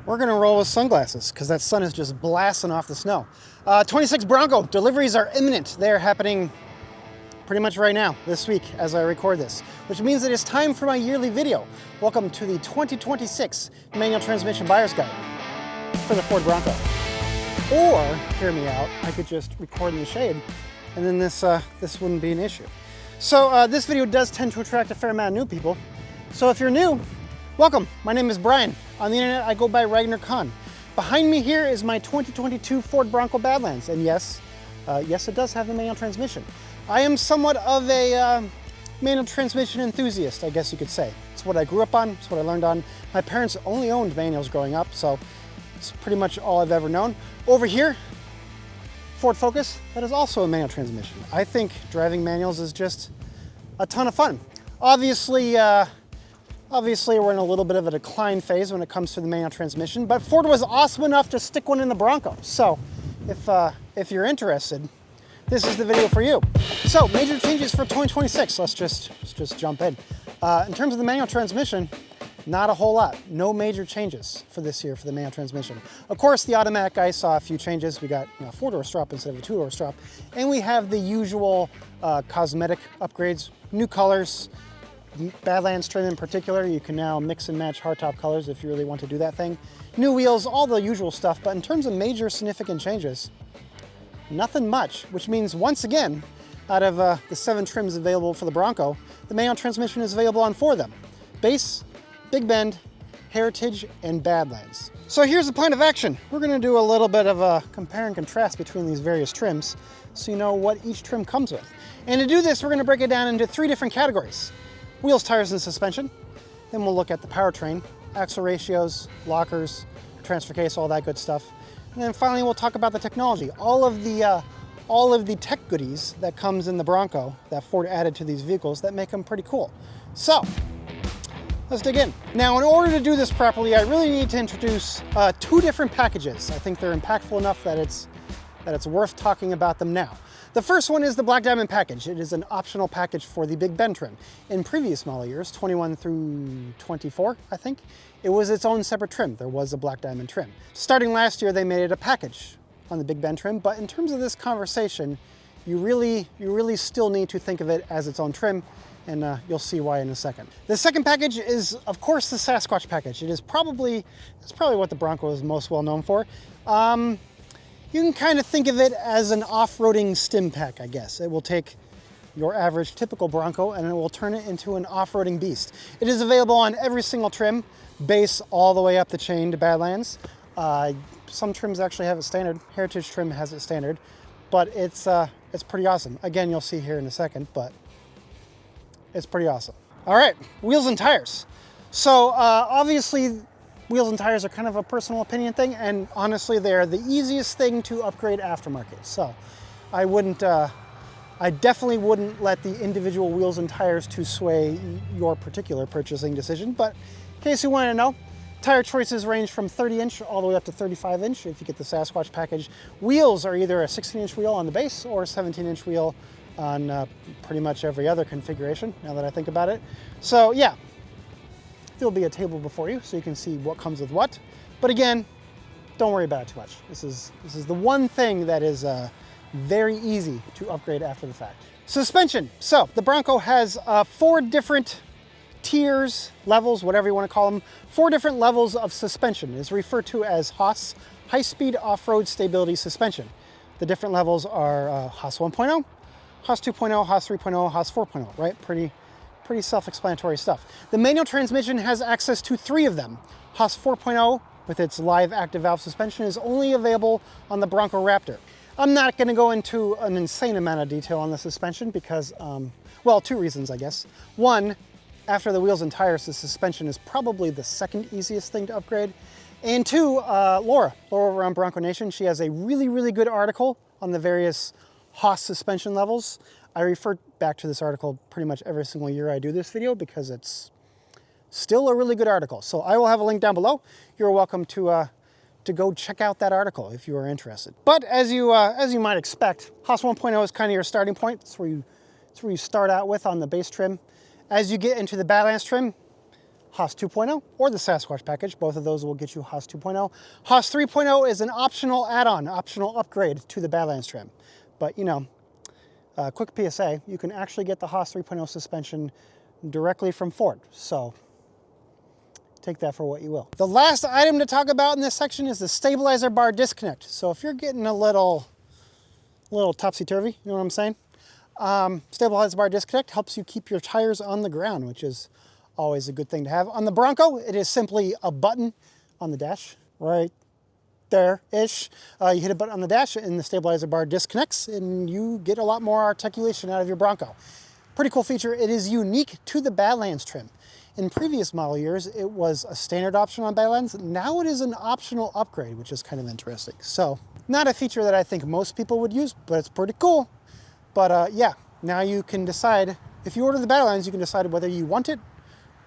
We're gonna roll with sunglasses because that sun is just blasting off the snow. 26 Bronco deliveries are imminent. They're happening pretty much right now, this week, as I record this, which means it is time for my yearly video. Welcome to the 2026 Manual Transmission Buyer's Guide for the Ford Bronco. Or, hear me out, I could just record in the shade and then this wouldn't be an issue. So this video does tend to attract a fair amount of new people. So if you're new, welcome. My name is Brian. On the internet, I go by Ragnar.Kon. Behind me here is my 2022 Ford Bronco Badlands. And yes, it does have a manual transmission. I am somewhat of a manual transmission enthusiast, I guess you could say. It's what I grew up on, it's what I learned on. My parents only owned manuals growing up, so it's pretty much all I've ever known. Over here, Ford Focus, that is also a manual transmission. I think driving manuals is just a ton of fun. Obviously, we're in a little bit of a decline phase when it comes to the manual transmission, but Ford was awesome enough to stick one in the Bronco. So if you're interested, this is the video for you. So major changes for 2026. Let's just jump in. In terms of the manual transmission, not a whole lot. No major changes for this year for the manual transmission. Of course, the automatic guy saw a few changes. We got a 4-door strap instead of a 2-door strap, and we have the usual cosmetic upgrades, new colors. Badlands trim in particular, you can now mix and match hardtop colors if you really want to do that thing. New wheels, all the usual stuff, but in terms of major significant changes, nothing much, which means once again, out of the 7 trims available for the Bronco, the manual transmission is available on 4 of them. Base, Big Bend, Heritage, and Badlands. So here's the plan of action. We're gonna do a little bit of a compare and contrast between these various trims so you know what each trim comes with. And to do this, we're gonna break it down into 3 different categories. Wheels, tires, and suspension. Then we'll look at the powertrain, axle ratios, lockers, transfer case, all that good stuff. And then finally, we'll talk about the technology, all of the tech goodies that comes in the Bronco that Ford added to these vehicles that make them pretty cool. So, let's dig in. Now, in order to do this properly, I really need to introduce 2 different packages. I think they're impactful enough that it's worth talking about them now. The first one is the Black Diamond package. It is an optional package for the Big Bend trim. In previous model years, 21 through 24, I think, it was its own separate trim. There was a Black Diamond trim. Starting last year, they made it a package on the Big Bend trim, but in terms of this conversation, you really still need to think of it as its own trim, and you'll see why in a second. The second package is, of course, the Sasquatch package. It's probably what the Bronco is most well known for. You can kind of think of it as an off-roading stim pack, I guess. It will take your average typical Bronco and it will turn it into an off-roading beast. It is available on every single trim, base all the way up the chain to Badlands. Some trims actually have it standard. Heritage trim has it standard, but it's pretty awesome. Again, you'll see here in a second, but it's pretty awesome. All right, wheels and tires. So obviously, wheels and tires are kind of a personal opinion thing, and honestly, they are the easiest thing to upgrade aftermarket. So I definitely wouldn't let the individual wheels and tires to sway your particular purchasing decision, but in case you want to know, tire choices range from 30-inch all the way up to 35-inch if you get the Sasquatch package. Wheels are either a 16-inch wheel on the base or a 17-inch wheel on pretty much every other configuration, now that I think about it. So yeah, there'll be a table before you so you can see what comes with what. But again, don't worry about it too much. This is the one thing that is very easy to upgrade after the fact. Suspension. So the Bronco has 4 different tiers, levels, whatever you want to call them. 4 different levels of suspension. It's referred to as HOS, high-speed off-road stability suspension. The different levels are HOS 1.0, HOS 2.0, HOS 3.0, HOS 4.0, right? Pretty self-explanatory stuff. The manual transmission has access to 3 of them. HOS 4.0, with its live active valve suspension, is only available on the Bronco Raptor. I'm not going to go into an insane amount of detail on the suspension because, well, 2 reasons, I guess. One, after the wheels and tires, the suspension is probably the second easiest thing to upgrade. And 2, Laura over on Bronco Nation, she has a really good article on the various HOS suspension levels. I refer back to this article pretty much every single year I do this video because it's still a really good article. So I will have a link down below. You're welcome to go check out that article if you are interested. But as you might expect, HOS 1.0 is kind of your starting point. It's where you start out with on the base trim. As you get into the Badlands trim, Haas 2.0 or the Sasquatch package. Both of those will get you Haas 2.0. Haas 3.0 is an optional add-on, optional upgrade to the Badlands trim. But you know, quick PSA, you can actually get the Haas 3.0 suspension directly from Ford. So take that for what you will. The last item to talk about in this section is the stabilizer bar disconnect. So if you're getting a little topsy-turvy, you know what I'm saying? Stabilizer bar disconnect helps you keep your tires on the ground, which is always a good thing to have. On the Bronco, it is simply a button on the dash, right there-ish. You hit a button on the dash and the stabilizer bar disconnects and you get a lot more articulation out of your Bronco. Pretty cool feature. It is unique to the Badlands trim. In previous model years, it was a standard option on Badlands. Now it is an optional upgrade, which is kind of interesting. So not a feature that I think most people would use, but it's pretty cool. But yeah, now you can decide, if you order the Badlands, you can decide whether you want it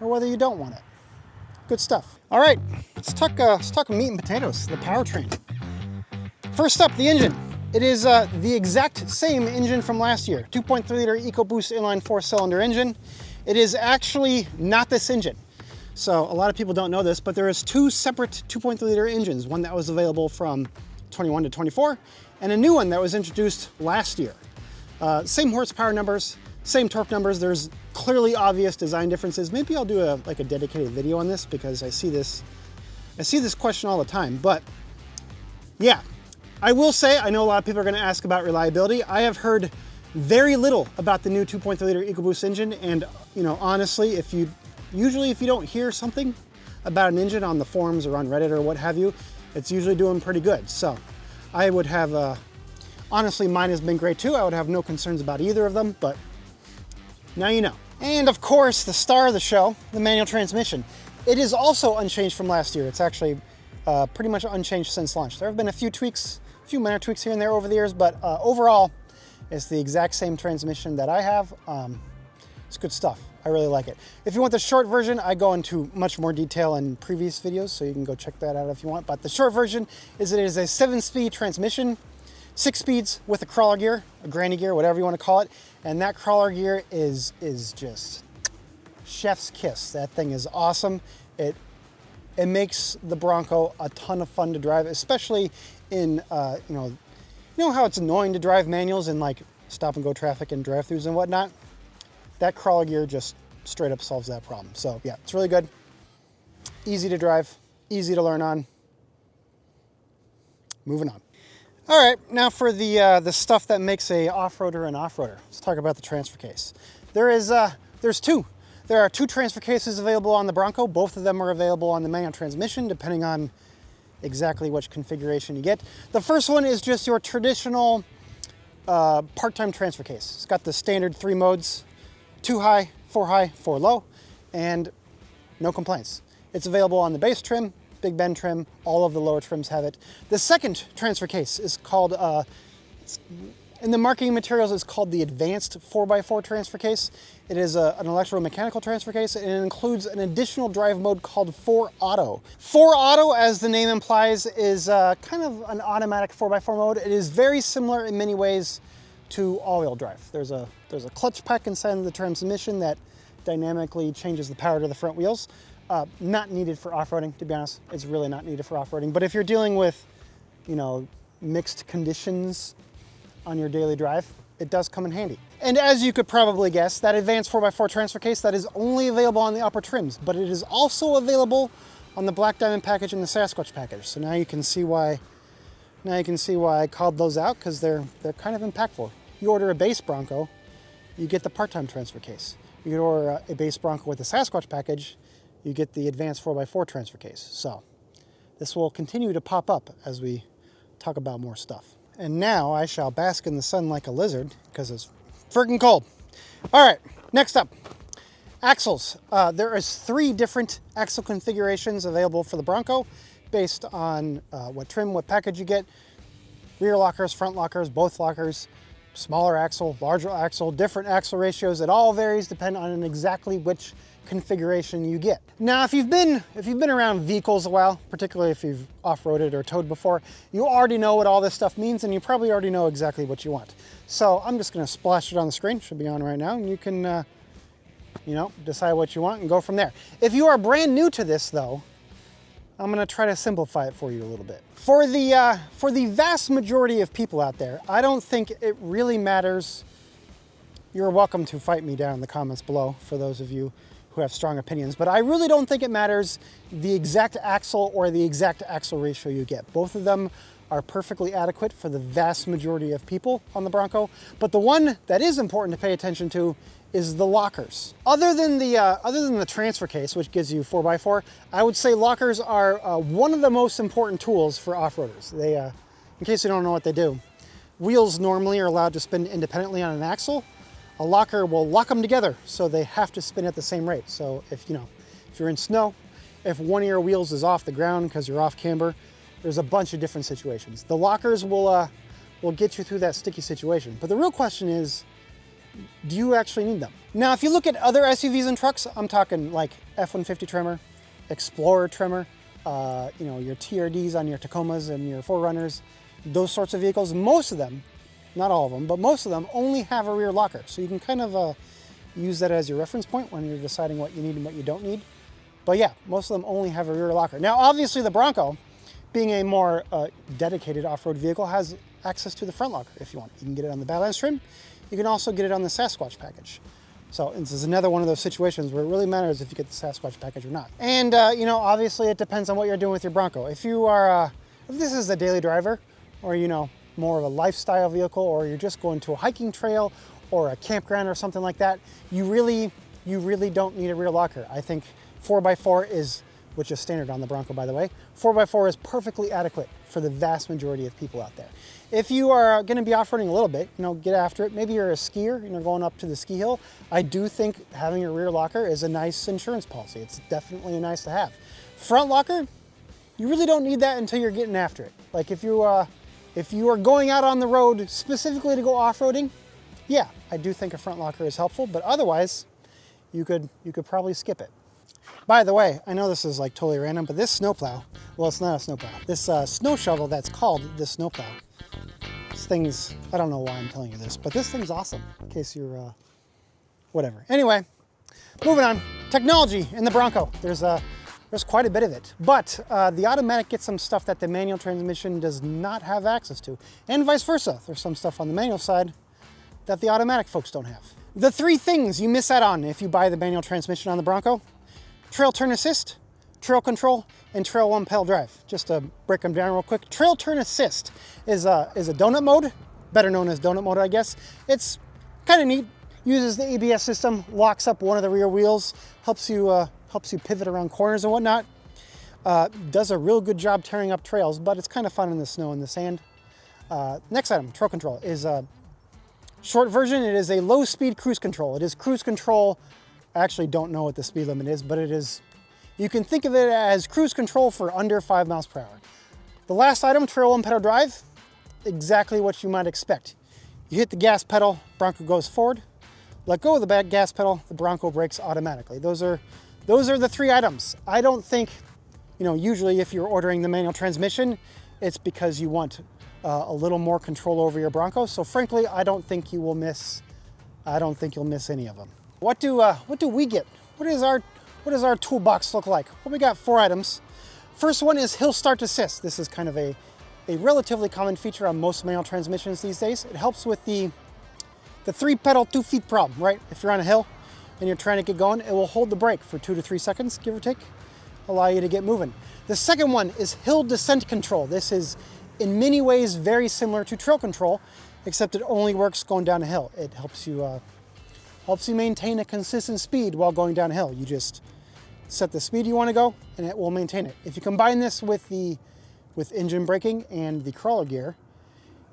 or whether you don't want it. Good stuff. All right, let's talk meat and potatoes, the powertrain. First up, the engine. It is the exact same engine from last year, 2.3 liter EcoBoost inline 4-cylinder engine. It is actually not this engine. So a lot of people don't know this, but there is two separate 2.3 liter engines, one that was available from 21 to 24, and a new one that was introduced last year. Same horsepower numbers, same torque numbers. There's clearly obvious design differences. Maybe I'll do a dedicated video on this because I see this question all the time. But yeah, I will say, I know a lot of people are gonna ask about reliability. I have heard very little about the new 2.3 liter EcoBoost engine, and you know, honestly, if you don't hear something about an engine on the forums or on Reddit or what have you, it's usually doing pretty good. So I would have, honestly, mine has been great too. I would have no concerns about either of them, but now you know. And of course, the star of the show, the manual transmission. It is also unchanged from last year. It's actually pretty much unchanged since launch. There have been a few tweaks, a few minor tweaks here and there over the years, but overall, it's the exact same transmission that I have. It's good stuff. I really like it. If you want the short version, I go into much more detail in previous videos, so you can go check that out if you want. But the short version is it is a 7-speed transmission, 6 speeds with a crawler gear, a granny gear, whatever you want to call it. And that crawler gear is just chef's kiss. That thing is awesome. It makes the Bronco a ton of fun to drive, especially in you know how it's annoying to drive manuals in like stop and go traffic and drive-throughs and whatnot? That crawler gear just straight up solves that problem. So yeah, it's really good. Easy to drive, easy to learn on. Moving on. All right, now for the stuff that makes a off-roader an off-roader. Let's talk about the transfer case. There's two. There are two transfer cases available on the Bronco. Both of them are available on the manual transmission, depending on exactly which configuration you get. The first one is just your traditional part-time transfer case. It's got the standard 3 modes, 2 high, 4 low, and no complaints. It's available on the base trim, Big Bend trim, all of the lower trims have it. The second transfer case is called, in the marketing materials, it's called the Advanced 4x4 transfer case. It is an electromechanical transfer case, and it includes an additional drive mode called 4Auto. 4Auto, as the name implies, is kind of an automatic 4x4 mode. It is very similar in many ways to all-wheel drive. There's a clutch pack inside of the transmission that dynamically changes the power to the front wheels. Not needed for off-roading, to be honest. It's really not needed for off-roading. But if you're dealing with, you know, mixed conditions on your daily drive, it does come in handy. And as you could probably guess, that Advanced 4x4 transfer case, that is only available on the upper trims, but it is also available on the Black Diamond package and the Sasquatch package. So now you can see why I called those out, because they're kind of impactful. You order a base Bronco, you get the part-time transfer case. You order a base Bronco with the Sasquatch package, you get the Advanced 4x4 transfer case. So this will continue to pop up as we talk about more stuff. And now I shall bask in the sun like a lizard because it's freaking cold. All right, next up, axles. There is 3 different axle configurations available for the Bronco based on what trim, what package you get. Rear lockers, front lockers, both lockers, smaller axle, larger axle, different axle ratios. It all varies depending on exactly which configuration you get. Now, if you've been around vehicles a while, particularly if you've off-roaded or towed before, you already know what all this stuff means, and you probably already know exactly what you want. So I'm just going to splash it on the screen. Should be on right now, and you can you know, decide what you want and go from there. If you are brand new to this though, I'm gonna try to simplify it for you a little bit. For the vast majority of people out there, I don't think it really matters. You're welcome to fight me down in the comments below for those of you who have strong opinions, but I really don't think it matters the exact axle or the exact axle ratio you get. Both of them are perfectly adequate for the vast majority of people on the Bronco, but the one that is important to pay attention to is the lockers. Other than the transfer case, which gives you 4x4, I would say lockers are one of the most important tools for off-roaders. They, in case you don't know what they do, wheels normally are allowed to spin independently on an axle. A locker will lock them together, so they have to spin at the same rate. So if you're in snow, if one of your wheels is off the ground because you're off camber, there's a bunch of different situations. The lockers will get you through that sticky situation. But the real question is, do you actually need them? Now, if you look at other SUVs and trucks, I'm talking like F-150 trimmer, Explorer trimmer, your TRDs on your Tacomas and your 4Runners, those sorts of vehicles, most of them, not all of them, but most of them only have a rear locker. So you can kind of use that as your reference point when you're deciding what you need and what you don't need. But yeah, most of them only have a rear locker. Now, obviously the Bronco, being a more dedicated off-road vehicle, has access to the front locker if you want. You can get it on the Badlands trim. You can also get it on the Sasquatch package. So this is another one of those situations where it really matters if you get the Sasquatch package or not. And obviously it depends on what you're doing with your Bronco. If you are, if this is a daily driver, or more of a lifestyle vehicle, or you're just going to a hiking trail or a campground or something like that, you really don't need a rear locker. I think 4x4 is, which is standard on the Bronco, by the way, 4x4 is perfectly adequate for the vast majority of people out there. If you are going to be off-roading a little bit, get after it. Maybe you're a skier, going up to the ski hill. I do think having a rear locker is a nice insurance policy. It's definitely nice to have. Front locker, you really don't need that until you're getting after it. Like if you are going out on the road specifically to go off-roading, yeah, I do think a front locker is helpful, but otherwise you could probably skip it. By the way, I know this is like totally random, but this snowplow, well, it's not a snowplow. This snow shovel that's called this snowplow. This thing's, I don't know why I'm telling you this, but this thing's awesome, in case you're, whatever. Anyway, moving on. Technology in the Bronco. There's quite a bit of it, but the automatic gets some stuff that the manual transmission does not have access to, and vice versa. There's some stuff on the manual side that the automatic folks don't have. The three things you miss out on if you buy the manual transmission on the Bronco: trail turn assist, trail control, and trail one pedal drive. Just to break them down real quick. Trail turn assist is a donut mode, better known as donut mode, I guess. It's kind of neat. Uses the ABS system, locks up one of the rear wheels, helps you pivot around corners and whatnot. Does a real good job tearing up trails, but it's kind of fun in the snow and the sand. Next item, trail control, is a short version. It is a low speed cruise control. It is cruise control. I actually don't know what the speed limit is, but it is, you can think of it as cruise control for under 5 miles per hour. The last item, trail one pedal drive, exactly what you might expect. You hit the gas pedal, Bronco goes forward. Let go of the back gas pedal, the Bronco brakes automatically. Those are the three items. I don't think, usually if you're ordering the manual transmission, it's because you want a little more control over your Bronco. So frankly, I don't think you'll miss any of them. What do we get? What does our toolbox look like? Well, we got 4 items. First one is hill start assist. This is kind of a relatively common feature on most manual transmissions these days. It helps with the 3-pedal 2 feet problem, right? If you're on a hill and you're trying to get going, it will hold the brake for 2 to 3 seconds, give or take, allow you to get moving. The second one is hill descent control. This is in many ways very similar to trail control, except it only works going down a hill. It helps you maintain a consistent speed while going down a hill. You just set the speed you want to go and it will maintain it. If you combine this with engine braking and the crawler gear,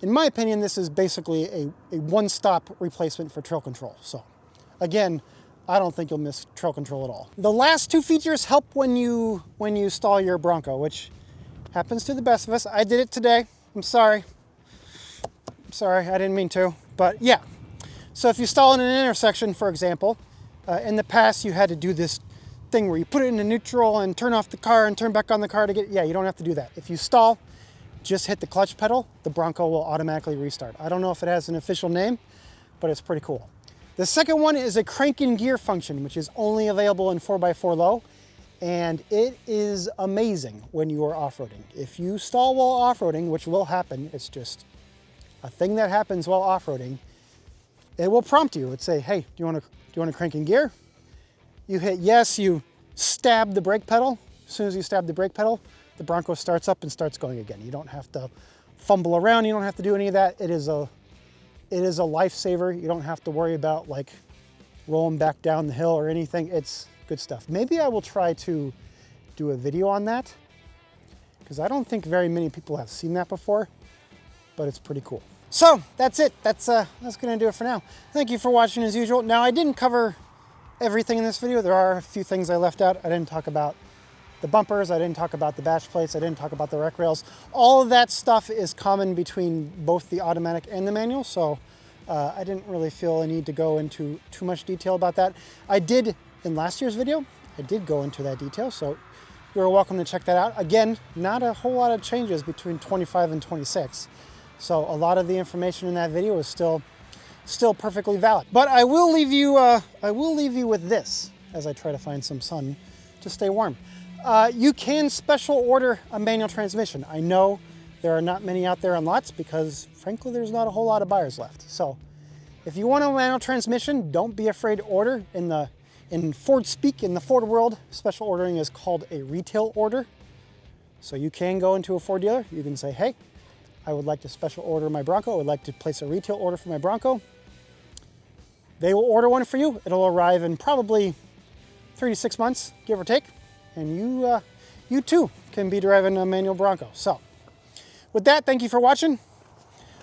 in my opinion, this is basically a one-stop replacement for trail control. So again, I don't think you'll miss trail control at all. The last 2 features help when you stall your Bronco, which happens to the best of us. I did it today. I'm sorry. I didn't mean to, but yeah. So if you stall in an intersection, for example, in the past you had to do this thing where you put it into neutral and turn off the car and turn back on the car to get, you don't have to do that. If you stall, just hit the clutch pedal, the Bronco will automatically restart. I don't know if it has an official name, but it's pretty cool. The second one is a crank and gear function, which is only available in 4x4 low. And it is amazing when you are off-roading. If you stall while off-roading, which will happen, it's just a thing that happens while off-roading, it will prompt you. It'll say, hey, do you want to crank in gear? You hit yes, you stab the brake pedal. As soon as you stab the brake pedal, the Bronco starts up and starts going again. You don't have to fumble around, you don't have to do any of that. It is a lifesaver. You don't have to worry about like rolling back down the hill or anything. It's good stuff. Maybe I will try to do a video on that because I don't think very many people have seen that before, but it's pretty cool. So that's it. That's gonna do it for now. Thank you for watching as usual. Now I didn't cover everything in this video. There are a few things I left out. I didn't talk about the bumpers. I didn't talk about the batch plates. I didn't talk about the rec rails. All of that stuff is common between both the automatic and the manual. So I didn't really feel a need to go into too much detail about that. I did in last year's video, I did go into that detail, so you're welcome to check that out. Again, not a whole lot of changes between 25 and 26. So a lot of the information in that video is still perfectly valid. But I will leave you with this as I try to find some sun to stay warm. You can special order a manual transmission. I know there are not many out there on lots because frankly, there's not a whole lot of buyers left. So if you want a manual transmission, don't be afraid to order. In Ford speak, in the Ford world, special ordering is called a retail order. So you can go into a Ford dealer, you can say, hey, I would like to special order my Bronco. I would like to place a retail order for my Bronco. They will order one for you. It'll arrive in probably 3 to 6 months, give or take. And you too can be driving a manual Bronco. So with that, thank you for watching.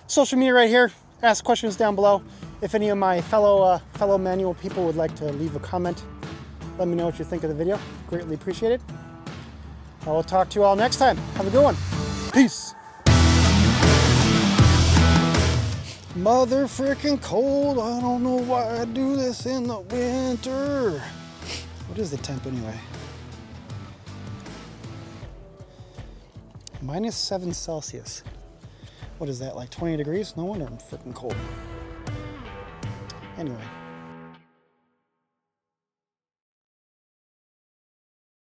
Social media right here. Ask questions down below. If any of my fellow manual people would like to leave a comment, let me know what you think of the video. Greatly appreciate it. I will talk to you all next time. Have a good one. Peace. Mother freaking cold. I don't know why I do this in the winter. What is the temp anyway? -7 Celsius. What is that, like 20 degrees? No wonder I'm freaking cold. Anyway.